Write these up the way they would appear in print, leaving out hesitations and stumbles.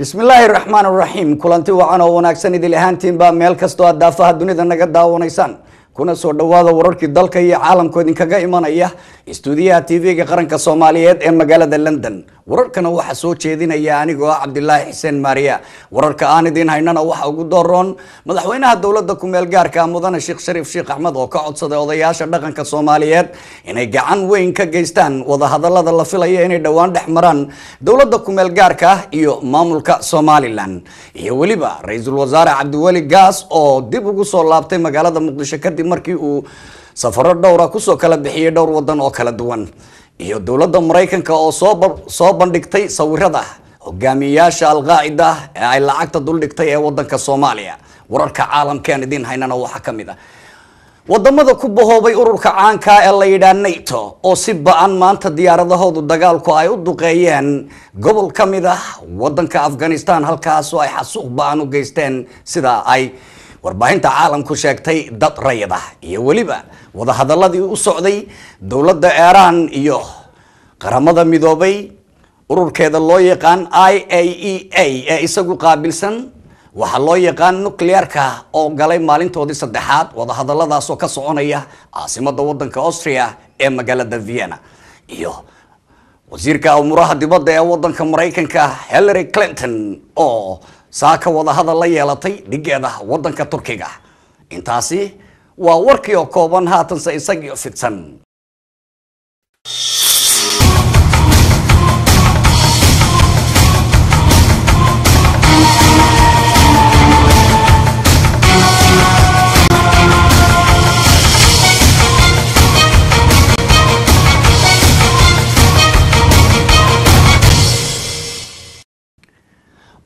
bismillaahi raxmaani raxiim kulanti wacan oo wanaagsan idil ahaantiin baa meel kastoo aad daafaha dunida naga daawanaysaan kuna soo dhawaada wararkii dalka iyo caalamka idinkaga imanaya istuudiyaha TV-ga qaranka Soomaaliyeed ee magaalada London wararkana waxa soo jeedinaya anigoo Cabdullaahi Xuseen Maariya wararka aan idin haynana waxa ugu dooron madaxweynaha dawladda ku meel gaarka mudane Sheekh Shariif Sheekh Axmed oo ka codsaday odayaasha dhaqanka Soomaaliyeed inay gacan weyn ka geystaan wada hadallada la filayo inay dhawaan dhexmaraan dawladda ku meel gaarka iyo maamulka Somaliland iyo waliba ra'iisul wasaare Cabdiwali Gaas oo dib ugu soo laabtay magaalada Muqdisho kadib markii uu safaro dhowr ah ku soo kala bixiyay dhowr wadan oo kala duwan iyo dawladda Mareykanka oo soo bandhigtay sawirada hogaamiyayaasha Al-Qaa'ida ee ay lacagta dul dhigtay ee wadanka Soomaaliya wararka caalamka idin haynana waxa kamid ah wadamada ku bahoobay ururka caanka ee la yiraahdo NATO oo si ba'an maanta diyaaradahoodu dagaalku ay u duqeeyeen gobol kamid ah wadanka Afghanistan halkaas oo ay xasuuq ba'an u geysteen sida ay warbaahinta caalamku sheegtay dad rayid ah iyo waliba wada hadaladii u socday dawladda Iran iyo qaramada midoobay ururkeeda loo yaqaan IAEA ee isagu qaabilsan waxa loo yaqaan nuclearka oo galay maalintoodii saddexaad wada hadaladaas oo ka soconaya caasimadda wadanka Austria ee magaalada Vienna iyo wasiirka umuraha dibadda ee wadanka Mareykanka Hillary Clinton oo saaka wada hadal la yeelatay dhigeeda wadanka Turkiga intaasi waa warkii oo kooban haatan sa isagii fidsan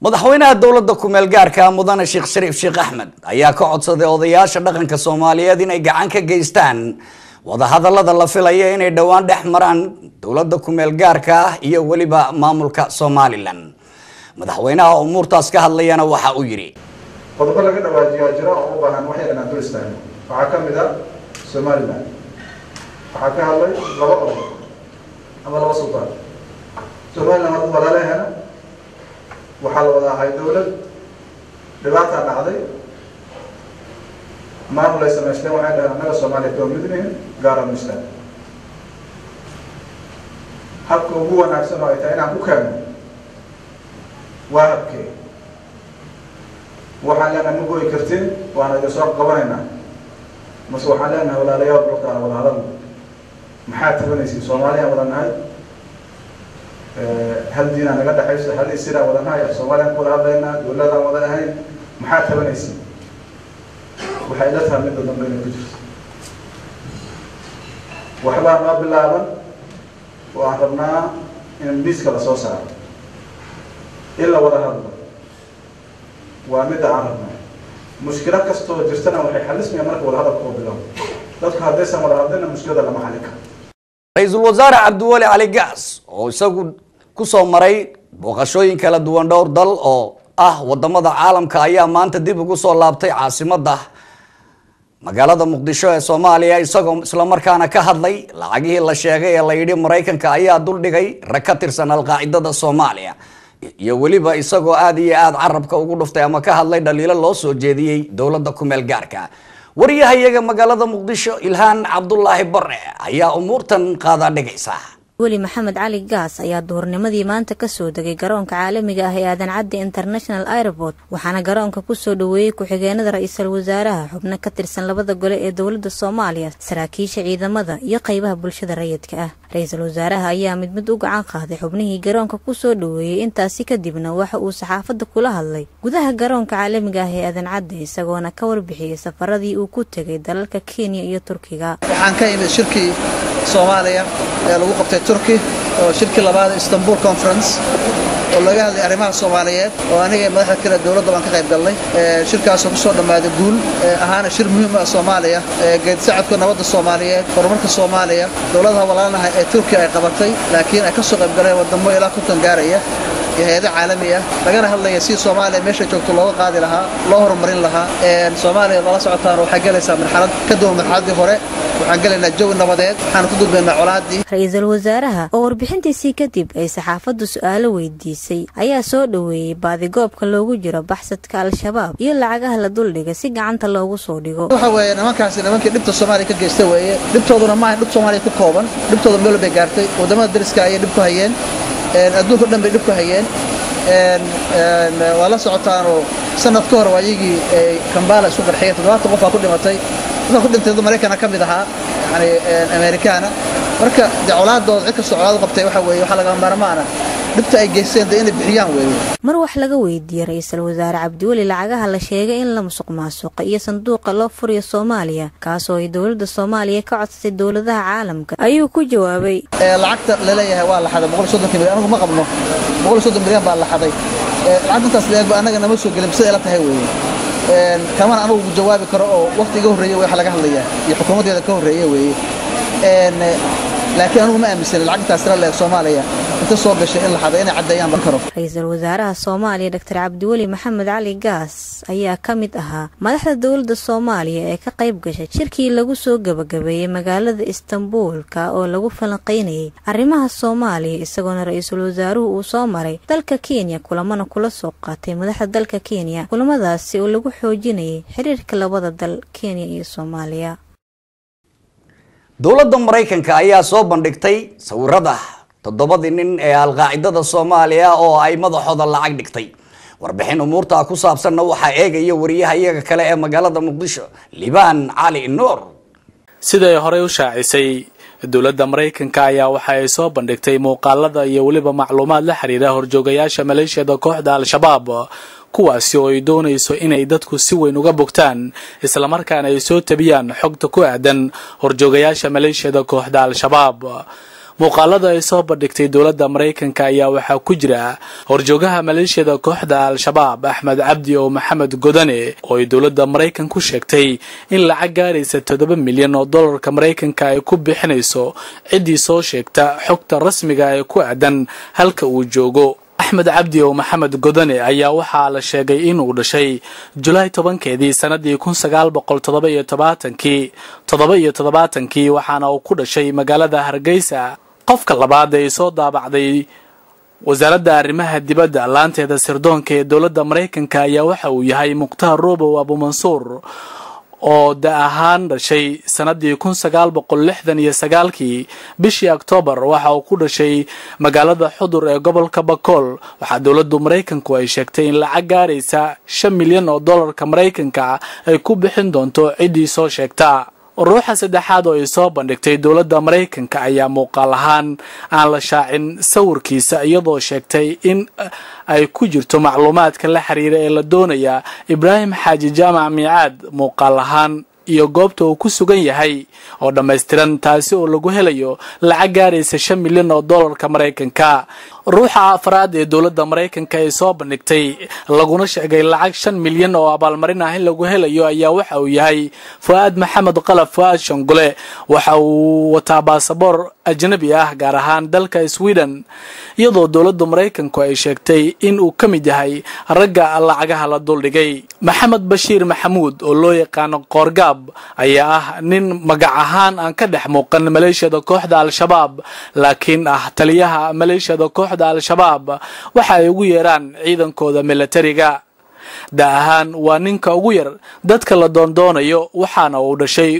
madaxweynaha dawladda ku meel gaarka mudane Sheekh Shariif Sheekh Axmed ayaa ka codsaday odayaasha dhaqanka Soomaaliyeed inay gacan ka geystaan wada hadallada la filayo inay dhawaan dhexmaraan dawladda ku meel gaarka iyo waliba maamulka Somaliland madaxweynaha umuurtaas ka hadlayana waxa uu yiri qodobo laga dhawaajiyo jira oo u baahan wax yar dul istaagno waxa kamid ah Somaliland waxa ka hadlay laba qodob ama laba sultaan Somaliland waa walaalaheena waxaa la wada ahay dawlad dhibaato dhacday maamul ay samaysteen waxay dhahaan annaga Soomaaliya ka midnayn gaar ahaan Islaan habka ugu wanaagsan oo ay tahay inaan ku keeno waa habkee waxaan leenahay ma goyi kartin waana idin soo qabanaynaa mase waxaan leenahay walaalayaal dhulkaan wada hadal maxaa tabanaysiin Soomaaliya wada nahay hal diina naga dhaxayso hal isira wada nahay Soomaaliya ku wada hadlayna dawladda wada ahayn maxaa tabanaysiin waxay la tahay mid dambe inay ku jirto waxba ma bilaaban oo aan rabnaa in miiska la soo saaro illa wada hadlo waa mid aan rabnaa mushkilad kastoo jirtana waxay xalismayaan marka wada hadalku bilaabo dadku haddaysan wada hadlayna mushkilada lama xalin karo ra'iisul wasaare Cabdiwali Ali Gaas oo isagu ku soo maray booqashooyin kala duwan dhowr dal oo ah wadamada caalamka ayaa maanta dib ugu soo laabtay caasimadda magaalada Muqdisho ee Soomaaliya isagoo isla markaana ka hadlay lacagihii la sheegay ee la yiri Mareykanka ayaa dul dhigay rag ka tirsan Al-Qaa'idada Soomaaliya iyo waliba isagoo aad iyo aad carabka ugu dhuftay ama ka hadlay dhaliilo loo soo jeediyay dawladda ku meel gaarka wariyahayaga magaalada Muqdisho Ilhaan Cabdullaahi Barre ayaa umuurtan qaada dhigaysa wali Maxamed Cali Gaas ayaa doornimadii maanta ka soo degay garoonka caalamiga ah ee Aadan Cadde International Airport waxaana garoonka ku soo dhaweeyay ku-xigeenada ra'iisul wasaaraha xubno ka tirsan labada gole ee dawladda Soomaaliya saraakiisha ciidamada iyo qaybaha bulshada rayidka ah ra'iisul wasaaraha ayaa mid u gacan qaaday xubnihii garoonka ku soo dhaweeyay intaasi kadibna waxa uu saxaafadda kula hadlay gudaha garoonka caalamiga ah ee Aadan Cadde isagoona ka warbixiyay safaradii uu ku tagay dalalka Kenya iyo Turkiga waxaan ka imid shirkii Soomaaliya ee lagu qabtay Turkey oo shirkii labaad Istanbul Conference oo laga hadlay arrimaha Soomaaliyeed oo aniga madaxda kale dawladda baan ka qayb galnay shirkaas oo soo dhamaaday guul ahaana shir muhiim ah Soomaaliya geed socodka nabadda Soomaaliyeed horumarka Soomaaliya dawladda walaalaha ee Turkiga ay qabatay laakiin ay ka soo qayb galeen wadamo ilaa 50 gaaraya iyo hay'ado caalami ah lagana hadlaya si Soomaaliya meesha joogto looga qaadi lahaa loo horumarin lahaa Soomaaliya la socotaan waxa galaysaa marxalad ka duwan marxaladii hore waxaan galaynaa jawi nabadeed waxaan ku gudbaynaa colaadii ra'iisul wasaaraha oo warbixintiisii kadib ay saxaafaddu su'aalo weydiisay ayaa soo dhaweeyay baadigoobka loogu jiro baxsadka al-shabaab iyo lacagaha la duldhiga si gacanta loogu soo dhigo waxa weeye nimankaasi nimankii dhibta Soomaaliya ka geystay weeye dhibtooduna ma aha dhib Soomaaliya ku kooban dhibtooda meel bay gaartay wadamada dariska ay dhib ku hayeen adduunka dhan bay dhib ku hayeen wala socotaan oo sanad ka hor waayigii Kampala isku qarxiyay 70 qof ku dhimatay dadka ku dhintay Mareykanka ka mid ahaa yani Amerikaana marka dawladooda cid ka socod qabtay waxa weeye waxa laga maarmaana dhibta ay geysteen inay bixiyaan weeye mar wax laga weydiiyay ra'iisul wasaare Cabdiweli lacagaha la sheegay in la musuqmaasuqo iyo sanduuqa loo furiyo Soomaaliya kaas oo ay dawladda Soomaaliya ka codsatay dawladaha caalamka ayuu ku jawaabay lacagta la leeyahay waa la xaday 130 milyan anigu ma qabno 130 milyan baa la xaday lacagtaas leeyahay anaga nama soo galin sida la tahay weeye كمان أنا وجوابي كرو وقت جوهرية ويحلى جهلية يحكموا هذا كوهرية وي لكن أنا ما أمثل العقد أسرع الصومالية تصور بشيء اللي حضينا عديان بكرو رئيس الوزراء الصومالي دكتور عبدولي محمد علي قاس أيها كمد أها مدح الدولة الصومالية كقيب قشة شركي لغو سوق بقبية مقالة إسطنبول كأو لغو فلنقيني أرمها الصومالي استغون رئيس الوزراء وصومري دالك كينيا كلما نقول سوقاتي مدح دالك كينيا كلما داسي ولغو حوجيني حرير كلابضة دال كينيا إيه الصومالية dowladda Mareykanka ayaa soo bandhigtay sawirada 7 nin ee al-qaacidada Soomaaliya oo ay madaxooda lacag dhigtay warbixin umuurta ku saabsan waxa eegaya wariyaha iyaga kale ee magaalada Muqdisho Liban Ali Noor sida ay hore u shaacisay dowladda Mareykanka ayaa waxa ay soo bandhigtay muuqaalada iyo waliba macluumaad la xiriira horjoogayaasha Maleeshiyada kooxda al-Shabaab kuwaasi oo ay doonayso inay dadku si weyn uga bogtaan isla markaana ay soo tabiyaan xogta ku aadan horjoogayaasha Maleeshiyada kooxda al-Shabaab muuqaalada ay soo bandhigtay dowladda Mareykanka ayaa waxa ku jira horjoogaha Maleeshiyada kooxda al-Shabaab Axmed Cabdi oo Maxamed Godane oo ay dowladda Mareykanka ku sheegtay in lacag gaaraysa 7 milyan oo dollarka Mareykanka ay ku bixinayso cidii soo sheegta xogta rasmiga ah ee ku aadan halka uu joogo Axmed Cabdi oo Maxamed Godane ayaa waxa la sheegay in uu dhashay July 10keedii sanadii 1977 waxaana uu ku dhashay magaalada Hargeysa qofka labaad ee soo daabacday wasaaradda arrimaha dibadda laanteeda sirdoonka ee dowladda Mareykanka ayaa waxa uu yahay Muqtaar Roobo Abu Mansuur oo da ahaan dhashay sanadii 1969 bishii October waxa uu ku dhashay magaalada Xudur ee gobolka Bakool waxa dowladda Mareykanku ay sheegtay in lacag gaaraysa 5 milyan oo dollarka Mareykanka ay ku bixin doonto cidii soo sheegta ruuxa saddexaad oo ay soo bandhigtay dowladda Mareykanka ayaa muuqaal ahaan aan la shaacin sawirkiisa iyadoo sheegtay in ay ku jirto macluumaadka la xiriira ee la doonaya Ibrahim Xaaji Jaamac Miicaad muuqaal ahaan iyo goobta uu ku sugan yahay oo dhameystiran taasi oo lagu helayo lacag gaaraysa 5 milyan oo dollarka Mareykanka ruuxa afraad ee dowladda Mareykanka ay soo bandhigtay laguna sheegay lacag 5 milyan oo abaalmarin ah in lagu helayo ayaa waxa uu yahay Fuad Maxamed Qalaf Fuad Shangule waxa uu wataa baasaboor ajnabi ah gaar ahaan dalka Sweden iyadoo dowladda Mareykanku ay sheegtay in uu ka mid yahay ragga lacagaha la duldhigay Maxamed Bashiir Maxamuud oo loo yaqaan Qoorgaab ayaa ah nin magac ahaan aan ka dhex muuqan Maleeshiyada kooxda al-Shabaab laakiin ah taliyaha Maleeshiyada kooxda al-Shabaab waxa ay ugu yeeraan ciidankooda militariga daahan waa ninka ugu yar dadka la doondoonayo waxaana uu dhashay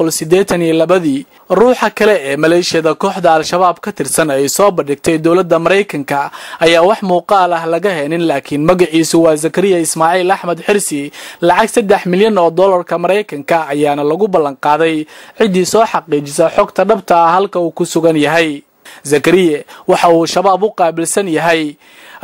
1982 ruuxa kale ee Maleeshiyada kooxda al-Shabaab ka tirsan ay soo bandhigtay dowladda Mareykanka ayaa wax muuqaal ah laga heenin laakiin magaciisu waa Zakariya Ismaaciil Axmed Xirsi lacag 3 milyan oo dollarka Mareykanka ayaana lagu ballan qaaday cidii soo xaqiijisa xogta dhabta ah halka uu ku sugan yahay Zakariya waxa uu shabaab u qaabilsan yahay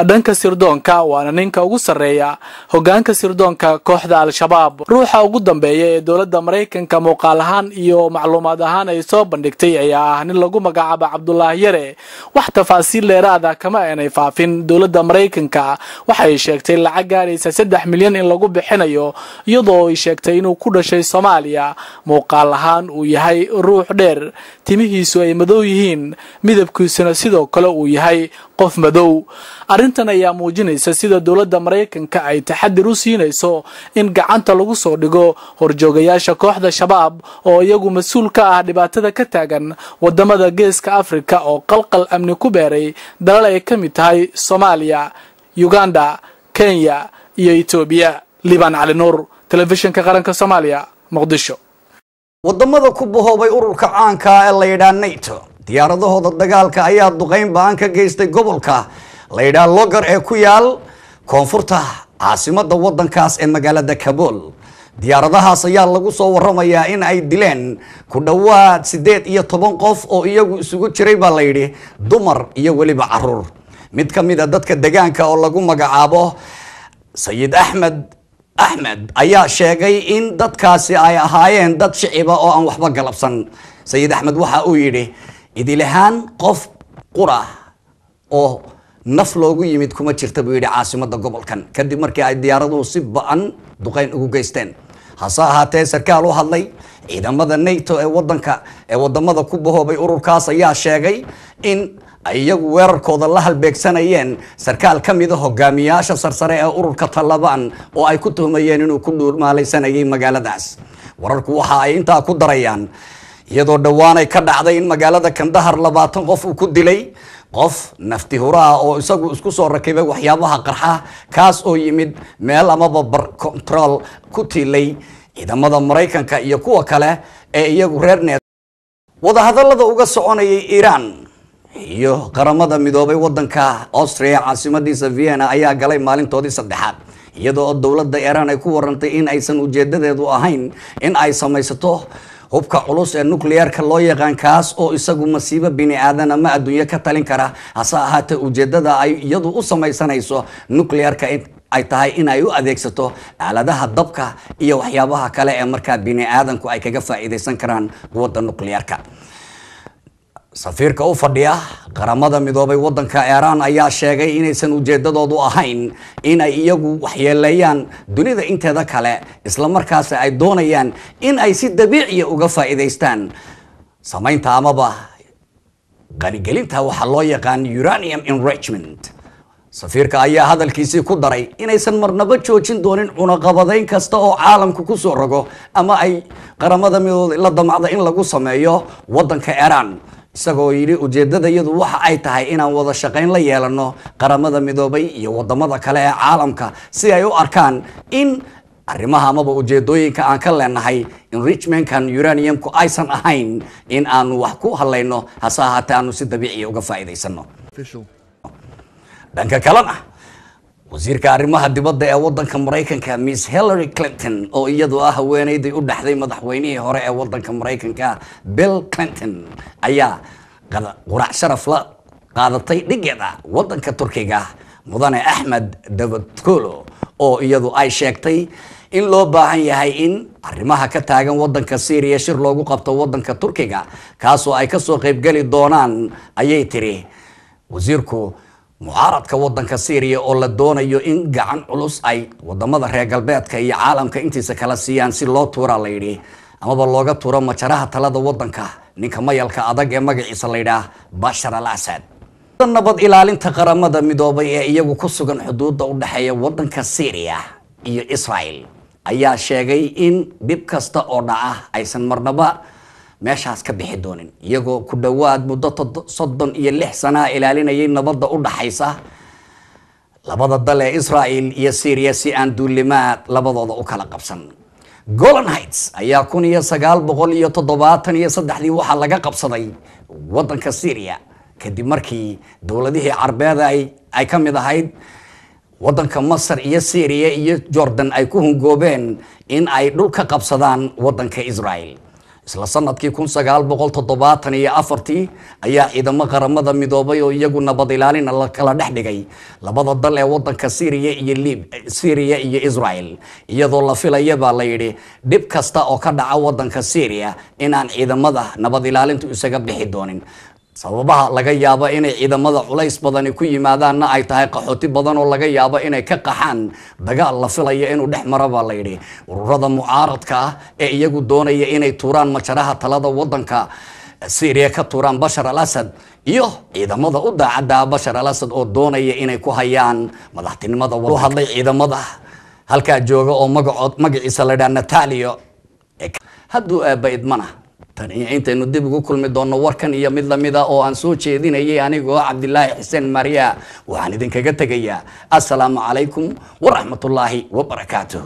dhanka sirdoonka waana ninka ugu sarreeya hoggaanka sirdoonka kooxda al-shabaab. ruuxa ugu dambeeya ee dowladda Mareykanka muuqaal ahaan iyo macluumaad ahaan ay soo bandhigtay ayaa ah nin lagu magacaabo Cabdullaahi Yare. wax tafaasiil dheeraad ah kama aanay faafin. dowladda Mareykanka waxay sheegtay lacag gaaraysa 3 milyan in lagu bixinayo iyadoo ay sheegtay inuu ku dhashay Soomaaliya. muuqaal ahaan uu yahay ruux dheer, timihiisu ay madow yihiin, midabkiisuna sidoo kale uu yahay qof madow. arrintan ayaa muujinaysa sida dowladda Mareykanka ay taxadir u siinayso in gacanta lagu soo dhigo horjoogayaasha kooxda shabaab oo iyagu mas'uul ka ah dhibaatada ka taagan wadamada Geeska Afrika oo qalqal amni ku beeray dalal ay ka mid tahay Soomaaliya, Uganda, Kenya iyo Ethiopia. Liban Cali Nuur, telefishinka qaranka Soomaaliya, Muqdisho. wadamada ku bahoobay ururka caanka ee la yiraahdo NATO diyaaradahooda dagaalka ayaa duqeyn baan ka geystay gobolka la yiraahdo Logar ee ku yaal koonfurta caasimadda wadankaas ee magaalada Kabul. diyaaradahaas ayaa lagu soo waramayaa in ay dileen ku dhawaad 18 qof oo iyagu isugu jiray baa la yiri dumar iyo waliba caruur. mid ka mid ah dadka deegaanka oo lagu magacaabo Sayid Ahmed ayaa sheegay in dadkaasi ay ahaayeen dad shiciba oo aan waxba galabsan. Sayid Ahmed waxa uu yiri idilahaan qof qura oo naf loogu yimid kuma jirta buu yiri caasimadda gobolkan kadib markii ay diyaaraduhu si ba'an duqeyn ugu geysteen. hase ahaatee sarkaal u hadlay ciidamada NATO ee wadamada ku bahoobay ururkaas ayaa sheegay in ay iyagu weerarkooda la halbeegsanayeen sarkaal ka mid ah hogaamiyaasha sarsare ee ururka Taliban oo ay ku tuhmayeen inuu ku dhulmaalaysanayay magaaladaas. wararku waxa ay intaa ku darayaan iyadoo dhawaan ay ka dhacday in magaalada Kandahar 20 qof uu ku dilay qof nafti hura oo isagu isku soo rakibay waxyaabaha qarxa kaas oo yimid meel ama bar control ku tilay ciidamada Mareykanka iyo kuwa kale ee iyagu reerneed. wadahadallada uga soconayay Iran iyo qaramada midoobay wadanka Austria caasimadiisa Vienna ayaa galay maalintoodii saddexaad iyadoo dowladda Iran ay ku warantay in aysan ujeedadeedu ahayn in ay samaysato hubka culus ee nuclearka loo yaqaan kaas oo isagu masiibo bini aadan ama adduunyo ka talin kara. hase ahaatee ujeedada ay iyadu u samaysanayso nuclearka ay tahay in ay u adeegsato aaladaha dabka iyo waxyaabaha kale ee markaa bini aadanku ay kaga faa'iideysan karaan quwadda nuclearka. safiirka u fadhiya qaramada midoobay wadanka Iran ayaa sheegay inaysan ujeedadoodu ahayn in ay iyagu waxyeeleeyaan dunida inteeda kale isla markaas ay doonayaan in ay si dabiici ah uga faa'iideystaan samaynta amaba qanigelinta waxa loo yaqaan uranium enrichment. safiirka ayaa hadalkiisii ku daray inaysan marnaba joojin doonin cunaqabadayn kasta oo caalamku ku soo rogo ama ay qaramada midoobay la damacdo in lagu sameeyo wadanka Iran. isagoo yiri ujeedadayadu waxa ay tahay inaan wada shaqayn la yeelano qaramada midoobay iyo wadamada kale ee caalamka si ay u arkaan in arrimaha amaba ujeedooyinka aan ka leenahay enrichmentkan uraniumku aysan ahayn in aanu wax ku halayno hase ahaatee aanu si dabiici uga faa'iideysano. dhanka kalena wasiirka arrimaha dibadda ee wadanka Mareykanka Miss Hillary Clinton oo iyadu ah haweeneydii u dhaxday madaxweynihii hore ee wadanka Mareykanka Bill Clinton ayaa qurac sharaf la qaadatay dhigeeda wadanka Turkiga mudane Ahmed Davutoglu oo iyadu ay sheegtay in loo baahan yahay in arrimaha ka taagan wadanka Syria shir loogu qabto wadanka Turkiga kaas oo ay ka soo qayb gali doonaan ayay tiri wasiirku mucaaradka wadanka Syria oo la doonayo in gacan culus ay wadamada reer galbeedka iyo caalamka intiisa kala siiyaan si loo tuura la yiri amaba looga tuuro majaraha talada wadanka ninka mayalka adag ee magaciisa la yiraahdo Bashar al-Assad. nabad ilaalinta qaramada midoobay ee iyagu ku sugan xuduudda u dhaxeeya wadanka Syria iyo Israel ayaa sheegay in dib kasta oo dhaca aysan marnaba meeshaas ka bixi doonin iyagoo ku dhawaad muddo 36 sano ilaalinayay nabadda u dhaxaysa labada dal ee Israel iyo Syria si aan duulimaad labadooda u kala qabsan. Golan Heights ayaa 1973 waxa laga qabsaday wadanka Syria kadib markii dawladihii Carbeed ay ka mid ahayd wadanka Masar iyo Syria iyo Jordan ay ku hungoobeen in ay dhul ka qabsadaan wadanka Israel. isla sanadkii 1974 ayaa ciidamo qaramada midoobay oo iyagu nabad ilaalin la kala dhex dhigay labada dal ee wadanka Syria iyo Israel iyadoo la filayaba la yiri dib kasta oo ka dhaca wadanka Syria in aan ciidamada nabad ilaalintu isaga bixi doonin sababaha laga yaabo inay ciidamada culays badan ku yimaadaanna ay tahay qaxooti badan oo laga yaabo inay ka qaxaan dagaal la filayo inuu dhex maraba la yiri ururada mucaaradka ah ee iyagu doonaya inay tuuraan majaraha talada wadanka Syria ka tuuraan Bashar al-Assad iyo ciidamada u daacada Bashar al-Assad oo doonaya inay ku hayaan madaxtinimada wadanka hadlay ciidamada halka jooga oo magaciisa la yiraahdo Natalio hadduu abaydmana intaynu dib ugu kulmi doono warkan iyo mid lamida oo aan soo jeedinayay anigoo Cabdillaahi Xuseen Mariya waxaan idinkaga tagayaa assalaamu calaykum wa rahmatullaahi wa barakaatuh